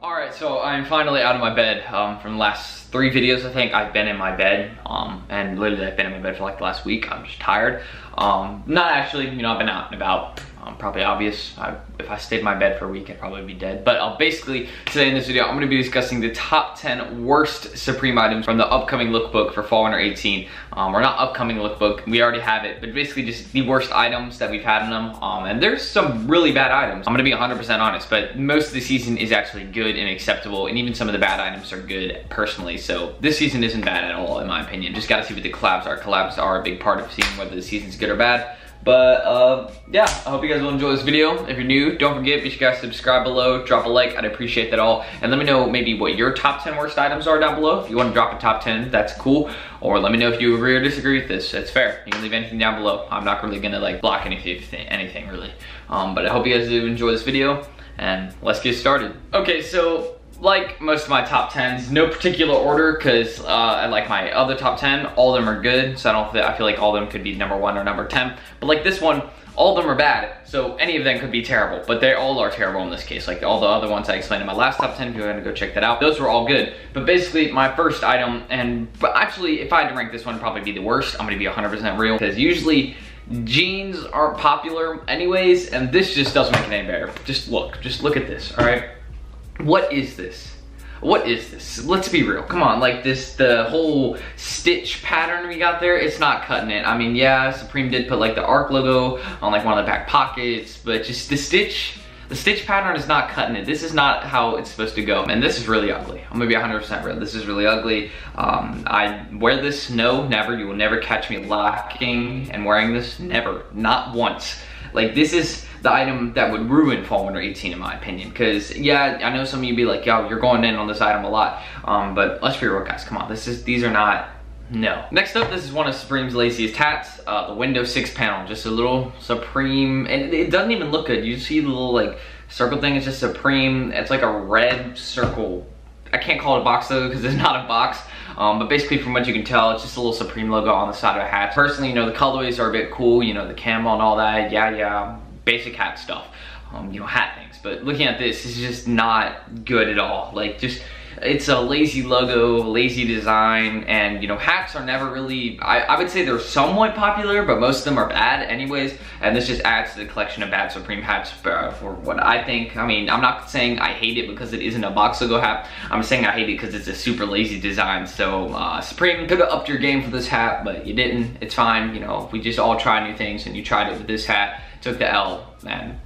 Alright, so I'm finally out of my bed. From the last 3 videos, I think, I've been in my bed. And literally I've been in my bed for like the last week. I'm just tired. Not actually, you know, I've been out and about. Probably obvious. If I stayed in my bed for a week, I'd probably be dead. But basically, today in this video, I'm going to be discussing the top 10 worst Supreme items from the upcoming lookbook for Fall Winter 18. Or not upcoming lookbook, we already have it, but basically just the worst items that we've had in them. And there's some really bad items. I'm going to be 100% honest, but most of the season is actually good and acceptable, and even some of the bad items are good personally. So this season isn't bad at all, in my opinion. Just got to see what the collabs are. Collabs are a big part of seeing whether the season's good or bad. But yeah, I hope you guys will enjoy this video. If you're new, don't forget, be sure you guys subscribe below, drop a like, I'd appreciate that all. And let me know maybe what your top 10 worst items are down below. If you want to drop a top 10, that's cool. Or let me know if you agree or disagree with this. That's fair. You can leave anything down below. I'm not really gonna like block anything really. But I hope you guys do enjoy this video, and let's get started. Okay, so like most of my top 10s, no particular order, because I like my other top 10, all of them are good, so I feel like all of them could be number 1 or number 10. But like this one, all of them are bad, so any of them could be terrible, but they all are terrible in this case. Like all the other ones I explained in my last top 10, if you're gonna go check that out, those were all good. But basically, my first item, but actually, if I had to rank this one, it'd probably be the worst. I'm gonna be 100% real, because usually jeans aren't popular anyways, and this just doesn't make it any better. Just look at this, all right? What is this? What is this? Let's be real. Come on, like the whole stitch pattern we got there, it's not cutting it. I mean, yeah, Supreme did put like the ARC logo on like one of the back pockets, but just the stitch pattern is not cutting it. This is not how it's supposed to go. And this is really ugly. I'm gonna be 100% real. This is really ugly. I wear this, no, never. You will never catch me locking and wearing this, never, not once. Like this is the item that would ruin Fall Winter 18 in my opinion, because yeah, I know some of you be like, yo, you're going in on this item a lot, but let's be real guys, come on, these are not, no. Next up, this is one of Supreme's laziest hats, the window 6 panel, just a little Supreme, and it doesn't even look good. You see the little like circle thing, it's just Supreme, it's like a red circle. I can't call it a box though, because it's not a box. But basically from what you can tell, it's just a little Supreme logo on the side of a hat. Personally, you know, the colorways are a bit cool, you know, the camo and all that, yeah, basic hat stuff, you know, hat things. But looking at this is just not good at all. Like just, it's a lazy logo, lazy design, and you know, hats are never really, I would say they're somewhat popular, but most of them are bad anyways, and this just adds to the collection of bad Supreme hats for what I think. I mean, I'm not saying I hate it because it isn't a box logo hat, I'm saying I hate it because it's a super lazy design. So Supreme could have upped your game for this hat, but you didn't. It's fine, you know, we just all try new things, and you tried it with this hat, took the L, man.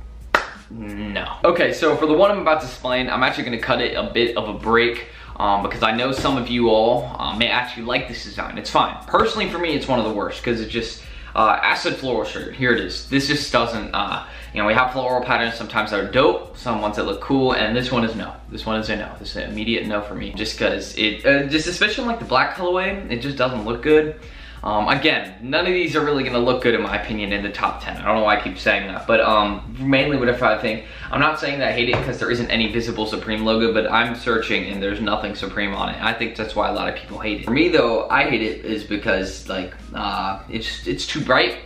No. Okay, so for the one I'm about to explain, I'm actually going to cut it a bit of a break because I know some of you all may actually like this design. It's fine. Personally, for me, it's one of the worst because it's just acid floral shirt. Here it is. This just doesn't, you know, we have floral patterns sometimes that are dope, some ones that look cool, and this one is no. This one is a no. This is an immediate no for me, just because it, just especially like the black colorway, it just doesn't look good. Again, none of these are really gonna look good in my opinion in the top 10. I don't know why I keep saying that, but mainly whatever I think. I'm not saying that I hate it because there isn't any visible Supreme logo, but I'm searching and there's nothing Supreme on it. I think that's why a lot of people hate it. For me though, I hate it is because like, it's too bright.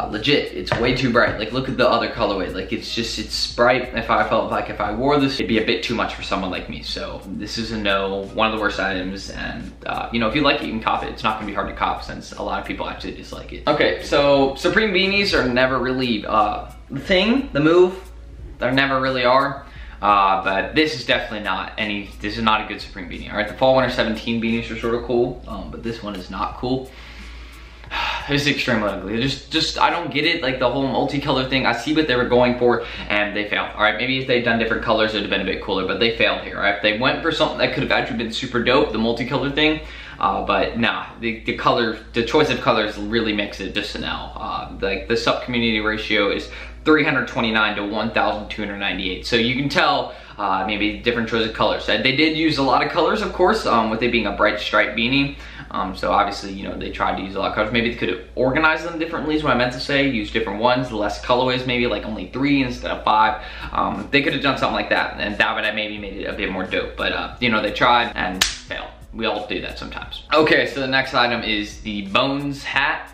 Legit, it's way too bright. Like look at the other colorway, like it's bright. If I felt like if I wore this, it'd be a bit too much for someone like me. So this is a no, one of the worst items, and you know, if you like it, you can cop it. It's not gonna be hard to cop since a lot of people actually dislike it. Okay, so Supreme beanies are never really the move. They never really are. But this is definitely not this is not a good Supreme beanie. All right, the Fall Winter 17 beanies are sort of cool, but this one is not cool. It's extremely ugly. I don't get it, like the whole multicolor thing. I see what they were going for and they failed. All right, maybe if they'd done different colors, it'd have been a bit cooler, but they failed here. All right, they went for something that could have actually been super dope, the multicolor thing, but nah, the choice of colors really makes it just an L. Like the sub community ratio is 329 to 1,298. So you can tell maybe different choice of colors. They did use a lot of colors, of course, with it being a bright stripe beanie. So obviously, you know, they tried to use a lot of colors. Maybe they could have organized them differently is what I meant to say. Use different ones, less colorways, maybe like only 3 instead of 5. They could have done something like that, and that would have maybe made it a bit more dope. But, you know, they tried and failed. We all do that sometimes. Okay, so the next item is the Bones hat.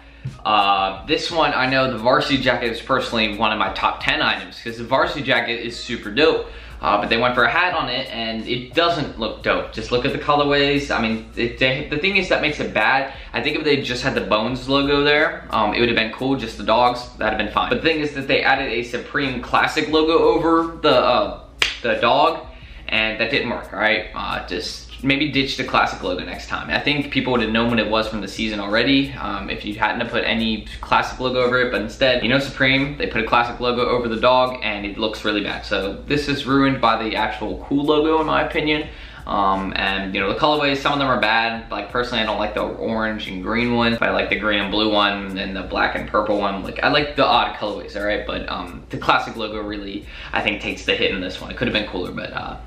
This one, I know the varsity jacket is personally one of my top 10 items because the varsity jacket is super dope. but they went for a hat on it, and it doesn't look dope. Just look at the colorways. I mean, the thing is that makes it bad. I think if they just had the Bones logo there, it would have been cool, just the dogs, that'd have been fine. But the thing is that they added a Supreme Classic logo over the dog, and that didn't work, all right? Just maybe ditch the Classic logo next time. I think people would have known what it was from the season already if you hadn't put any Classic logo over it, but instead, you know, Supreme, they put a Classic logo over the dog, and it looks really bad. So this is ruined by the actual cool logo, in my opinion. And you know, the colorways, some of them are bad. Like personally, I don't like the orange and green one, but I like the green and blue one and the black and purple one. Like I like the odd colorways, all right? But the Classic logo really, I think, takes the hit in this one. It could have been cooler, but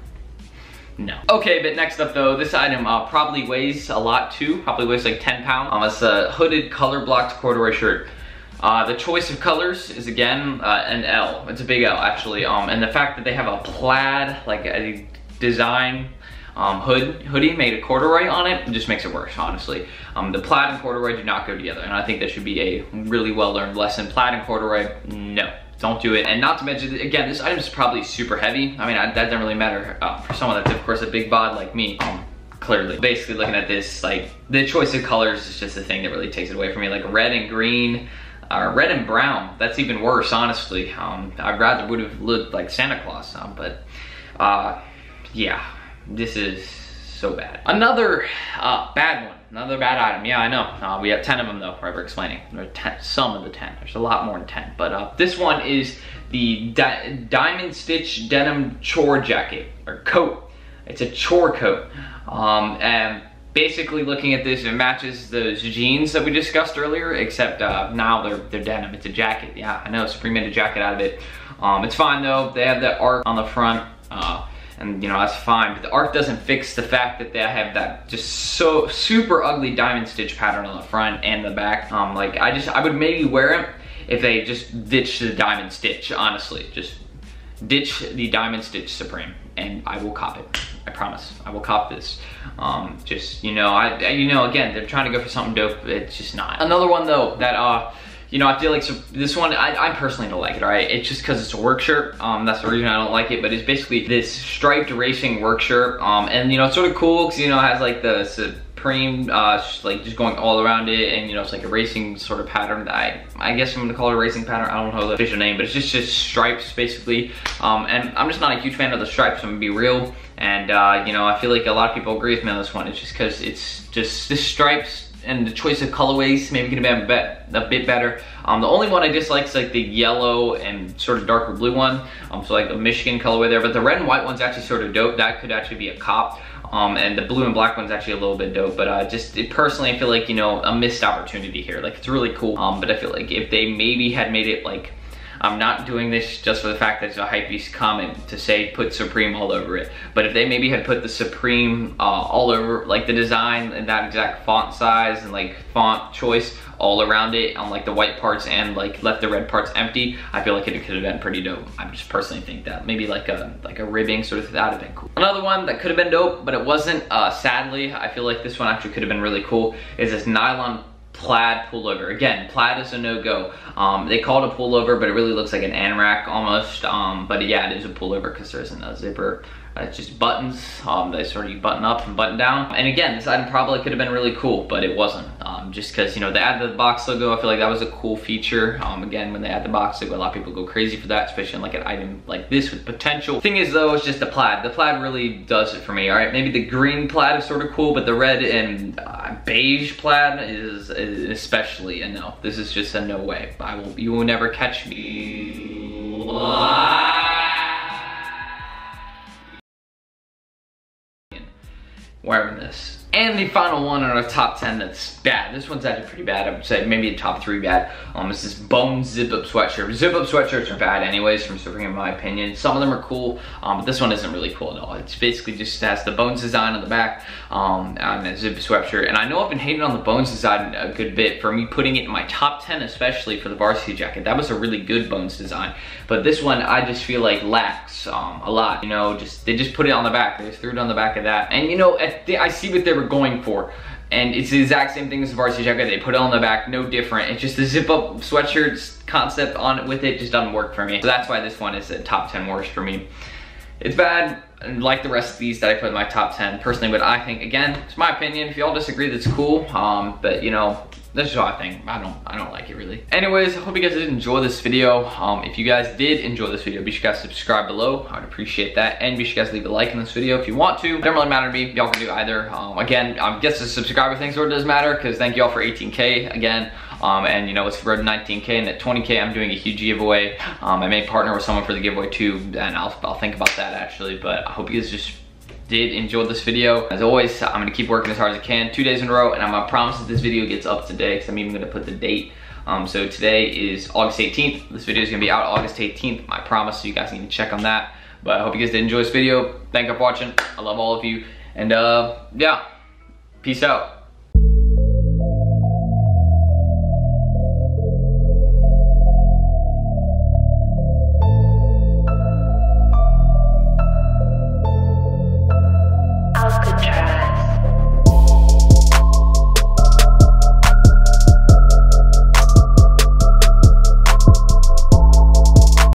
no. Okay, but next up though, this item probably weighs a lot too. Probably weighs like 10 pounds. It's a hooded color blocked corduroy shirt. The choice of colors is again an L. It's a big L actually. And the fact that they have a plaid, like a design hoodie made of corduroy on it just makes it worse, honestly. The plaid and corduroy do not go together, and I think that should be a really well learned lesson. Plaid and corduroy, no. Don't do it. And not to mention, again, this item is probably super heavy. I mean, that doesn't really matter for someone that's, of course, a big bod like me. Clearly. Basically, looking at this, like, the choice of colors is just the thing that really takes it away from me. Like, red and green, red and brown. That's even worse, honestly. I'd rather would have looked like Santa Claus. Yeah, this is so bad. Another bad one. Another bad item. Yeah, I know. We have 10 of them though, forever explaining. There are some of the 10. There's a lot more than 10. But this one is the Diamond Stitch Denim Chore jacket, or coat. It's a chore coat. And basically looking at this, it matches those jeans that we discussed earlier, except now they're denim. It's a jacket. Yeah, I know, Supreme made a jacket out of it. It's fine though. They have the arc on the front. And you know, that's fine, but the arc doesn't fix the fact that they have that just so super ugly diamond stitch pattern on the front and the back. Like I would maybe wear it if they just ditched the diamond stitch, honestly. Just ditch the diamond stitch Supreme and I will cop it. I promise, I will cop this. Just, you know, again, they're trying to go for something dope, it's just not. Another one though, that you know, I feel like this one, I personally don't like it, all right? It's just because it's a work shirt. That's the reason I don't like it, but it's basically this striped racing work shirt. And, you know, it's sort of cool because, you know, it has like the Supreme, like just going all around it. And, you know, it's like a racing sort of pattern that I guess I'm gonna call it a racing pattern. I don't know the official name, but it's just stripes basically. And I'm just not a huge fan of the stripes, I'm gonna be real. And, you know, I feel like a lot of people agree with me on this one. It's just because it's just the stripes and the choice of colorways maybe could have been a bit better. The only one I dislike is like the yellow and sort of darker blue one. So like the Michigan colorway there, but the red and white one's actually sort of dope. That could actually be a cop. And the blue and black one's actually a little bit dope, but personally I feel like, you know, a missed opportunity here. Like it's really cool, but I feel like if they maybe had made it like, I'm not doing this just for the fact that it's a hypebeast comment to say put Supreme all over it. But if they maybe had put the Supreme all over, like the design and that exact font size and like font choice all around it on like the white parts and like left the red parts empty, I feel like it could have been pretty dope. I just personally think that. Maybe like a ribbing sort of, that would have been cool. Another one that could have been dope, but it wasn't, sadly, I feel like this one actually could have been really cool, is this nylon plaid pullover. Again, plaid is a no-go. They call it a pullover, but it really looks like an anorak almost. But yeah, it is a pullover because there isn't a zipper. It's just buttons. They sort of button up and button down. And again, this item probably could have been really cool, but it wasn't. Just because, you know, they added the box logo, I feel like that was a cool feature. Again, when they add the box logo, a lot of people go crazy for that, especially in like an item like this with potential. Thing is though, it's just the plaid. The plaid really does it for me, all right? Maybe the green plaid is sort of cool, but the red and beige plaid is especially a no. This is just a no way. You will never catch me wearing this. And the final one in our top 10 that's bad. This one's actually pretty bad. I would say maybe a top 3 bad. It's this bone zip-up sweatshirt. Zip-up sweatshirts are bad anyways from Supreme in my opinion. Some of them are cool, but this one isn't really cool at all. It's basically just has the Bones design on the back and a zip sweatshirt. And I know I've been hating on the Bones design a good bit for me putting it in my top 10, especially for the varsity jacket. That was a really good Bones design. But this one I just feel like lacks a lot. You know, they just put it on the back. They just threw it on the back of that. And you know, I see what they were going for, and it's the exact same thing as the varsity jacket. They put it on the back, no different. It's just the zip-up sweatshirts concept on it with it just doesn't work for me. So that's why this one is a top 10 worst for me. it's bad, like the rest of these that I put in my top 10 personally, but I think, again, it's my opinion. If y'all disagree, that's cool. But you know, this is what I think. I don't like it really. Anyways, I hope you guys did enjoy this video. If you guys did enjoy this video, be sure guys to subscribe below. I would appreciate that. And be sure guys leave a like in this video if you want to. It doesn't really matter to me. Y'all can do either. Again, I guess the subscriber thing sort of does matter, because thank y'all for 18K again. And you know, it's road to 19K, and at 20K I'm doing a huge giveaway. I may partner with someone for the giveaway too, and I'll think about that actually. But I hope you guys just did enjoy this video. As always, I'm gonna keep working as hard as I can, 2 days in a row, and I'm gonna promise that this video gets up today, because I'm even gonna put the date. So today is August 18th. This video is gonna be out August 18th, I promise, so you guys need to check on that. But I hope you guys did enjoy this video. Thank you for watching. I love all of you. And yeah, peace out.